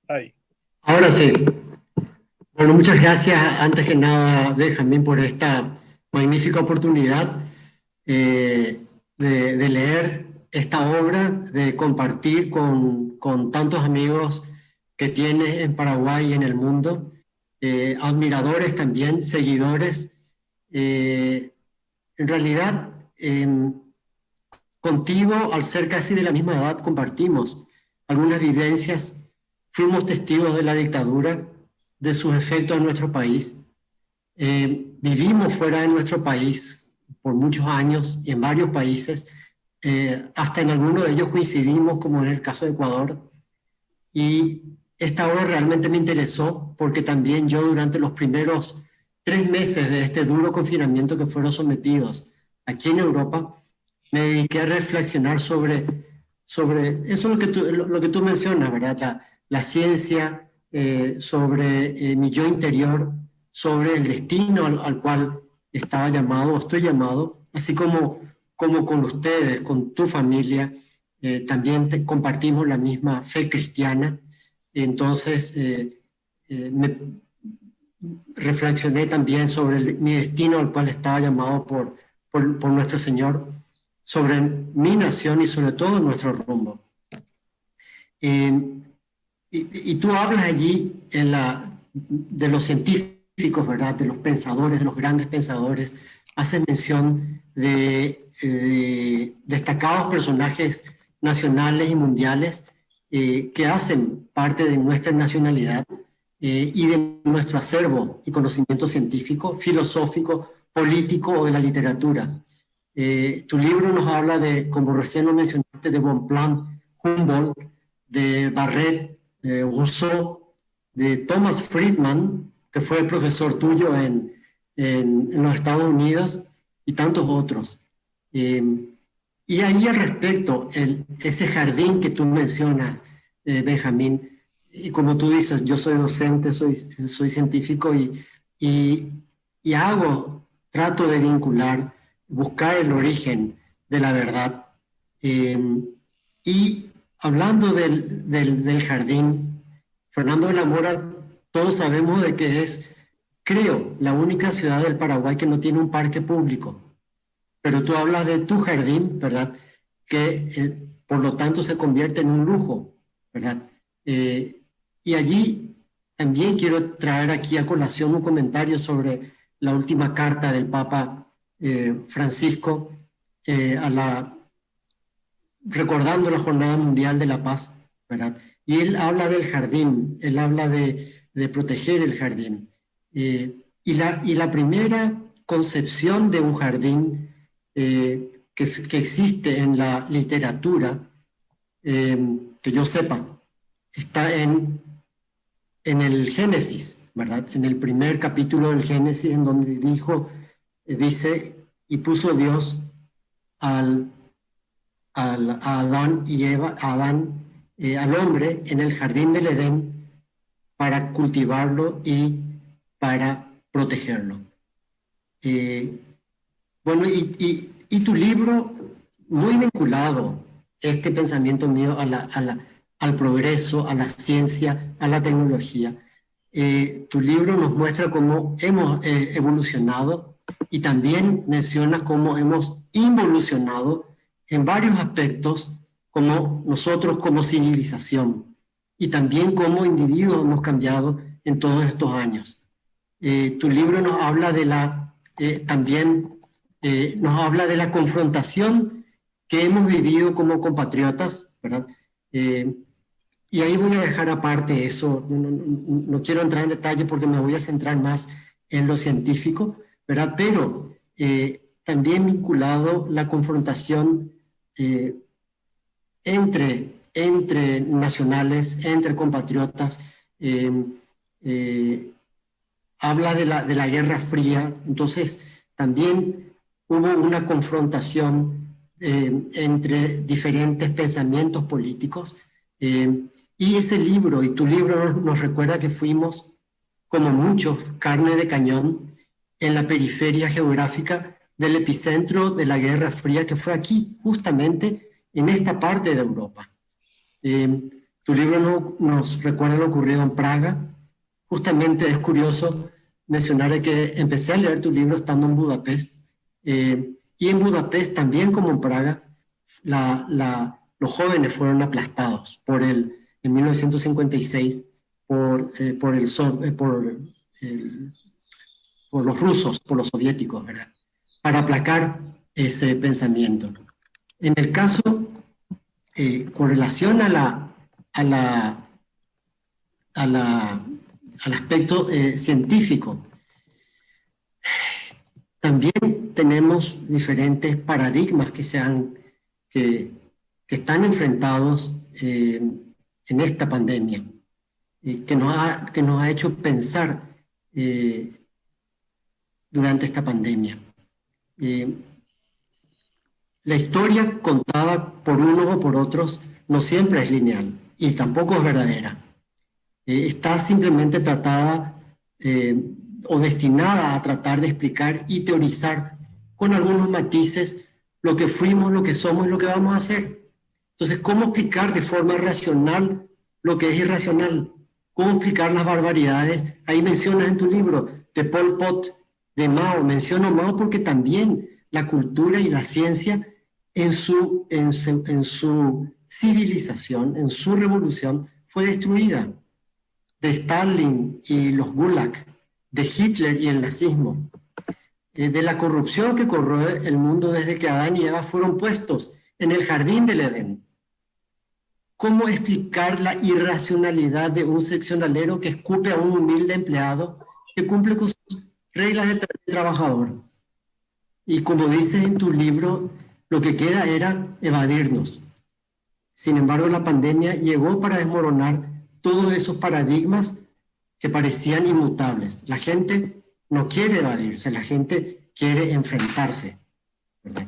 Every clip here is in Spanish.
Ahí. Ahora sí. Bueno, muchas gracias antes que nada, Benjamín, por esta magnífica oportunidad de leer esta obra, de compartir con tantos amigos que tienes en Paraguay y en el mundo, admiradores también, seguidores. Eh, en realidad, contigo, al ser casi de la misma edad, compartimos algunas vivencias, fuimos testigos de la dictadura, de sus efectos en nuestro país. Vivimos fuera de nuestro país por muchos años y en varios países, hasta en algunos de ellos coincidimos, como en el caso de Ecuador. Y esta obra realmente me interesó porque también yo durante los primeros 3 meses de este duro confinamiento que fueron sometidos aquí en Europa, me dediqué a reflexionar sobre eso lo que tú mencionas, ¿verdad? La ciencia, sobre mi yo interior, sobre el destino al cual estaba llamado o estoy llamado, así como con ustedes, con tu familia, también compartimos la misma fe cristiana. Entonces, me reflexioné también sobre mi destino al cual estaba llamado por nuestro Señor, sobre mi nación y sobre todo nuestro rumbo. Eh, y tú hablas allí de los científicos, ¿verdad? De los pensadores, de los grandes pensadores. Haces mención de destacados personajes nacionales y mundiales que hacen parte de nuestra nacionalidad y de nuestro acervo y conocimiento científico, filosófico, político o de la literatura. Tu libro nos habla de, como recién lo mencionaste, de Bonpland, Humboldt, de Barrett, de Rousseau, de Thomas Friedman, que fue el profesor tuyo en los Estados Unidos, y tantos otros. Eh, y ahí al respecto, ese jardín que tú mencionas, Benjamín, y como tú dices, yo soy docente, soy científico y, y trato de vincular, buscar el origen de la verdad. Eh, y hablando del jardín, Fernando de la Mora, todos sabemos de que es, creo, la única ciudad del Paraguay que no tiene un parque público. Pero tú hablas de tu jardín, ¿verdad? Que por lo tanto se convierte en un lujo, ¿verdad? Eh, y allí también quiero traer aquí a colación un comentario sobre la última carta del Papa Francisco a recordando la Jornada Mundial de la Paz, ¿verdad? Y él habla del jardín, él habla de proteger el jardín. Y la primera concepción de un jardín que existe en la literatura, que yo sepa, está en el Génesis, ¿verdad? En el primer capítulo del Génesis, en donde dice, y puso Dios al a Adán y Eva, al hombre en el jardín del Edén para cultivarlo y para protegerlo. Eh, bueno, y tu libro, muy vinculado, este pensamiento mío al progreso, a la ciencia, a la tecnología. Tu libro nos muestra cómo hemos evolucionado y también menciona cómo hemos involucionado en varios aspectos como nosotros como civilización y también como individuos hemos cambiado en todos estos años. Tu libro nos habla también nos habla de la confrontación que hemos vivido como compatriotas, ¿verdad? Eh, y ahí voy a dejar aparte eso, no quiero entrar en detalle porque me voy a centrar más en lo científico, ¿verdad? Pero también vinculado la confrontación eh, entre nacionales, entre compatriotas, eh, eh, habla de la Guerra Fría, entonces también hubo una confrontación entre diferentes pensamientos políticos. Y ese libro, y tu libro nos recuerda que fuimos, como muchos, carne de cañón en la periferia geográfica del epicentro de la Guerra Fría, que fue aquí, justamente en esta parte de Europa. Eh, Tu libro nos recuerda lo ocurrido en Praga. Justamente es curioso mencionar que empecé a leer tu libro estando en Budapest, y en Budapest, también como en Praga, los jóvenes fueron aplastados en 1956 por los rusos, por los soviéticos, ¿verdad? Para aplacar ese pensamiento. En el caso, con relación a la, al aspecto científico, también tenemos diferentes paradigmas que, que están enfrentados en esta pandemia, y que nos ha hecho pensar durante esta pandemia. La historia contada por unos o por otros no siempre es lineal y tampoco es verdadera. Está simplemente tratada o destinada a tratar de explicar y teorizar con algunos matices lo que fuimos, lo que somos y lo que vamos a hacer. Entonces, ¿cómo explicar de forma racional lo que es irracional? ¿Cómo explicar las barbaridades? Ahí mencionas en tu libro de Pol Pot, de Mao. Menciono Mao porque también la cultura y la ciencia en su civilización, en su revolución, fue destruida. De Stalin y los Gulag, de Hitler y el nazismo, de la corrupción que corroe el mundo desde que Adán y Eva fueron puestos en el jardín del Edén. ¿Cómo explicar la irracionalidad de un seccionalero que escupe a un humilde empleado que cumple con sus reglas de trabajador? Y como dices en tu libro, lo que queda era evadirnos. Sin embargo, la pandemia llegó para desmoronar todos esos paradigmas que parecían inmutables. La gente no quiere evadirse, la gente quiere enfrentarse, ¿verdad?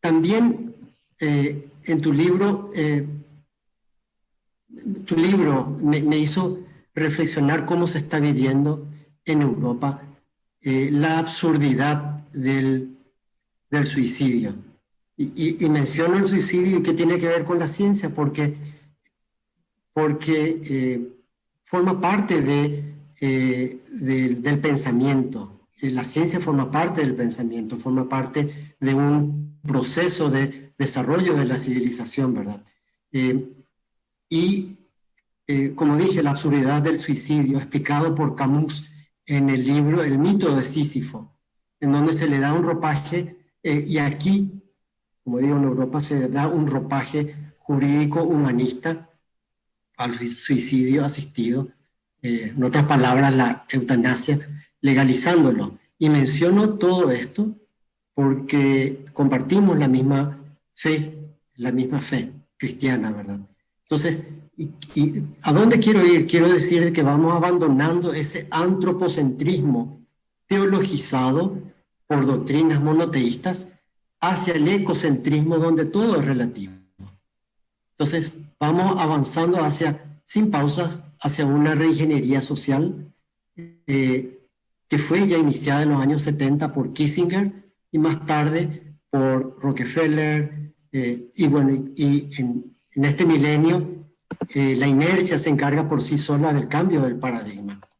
También en tu libro me hizo reflexionar cómo se está viviendo en Europa la absurdidad del suicidio. Y menciono el suicidio y qué tiene que ver con la ciencia, porque forma parte del pensamiento. La ciencia forma parte del pensamiento, forma parte de un proceso de desarrollo de la civilización, ¿verdad? Como dije, la absurdidad del suicidio, explicado por Camus en el libro El mito de Sísifo, en donde se le da un ropaje, y aquí, como digo, en Europa se da un ropaje jurídico humanista al suicidio asistido, en otras palabras, la eutanasia, legalizándolo. Y menciono todo esto porque compartimos la misma fe cristiana, ¿verdad? Entonces, ¿a dónde quiero ir? Quiero decir que vamos abandonando ese antropocentrismo teologizado por doctrinas monoteístas hacia el ecocentrismo donde todo es relativo. Entonces, vamos avanzando sin pausas, hacia una reingeniería social que fue ya iniciada en los años 70 por Kissinger y más tarde por Rockefeller, y en este milenio la inercia se encarga por sí sola del cambio del paradigma.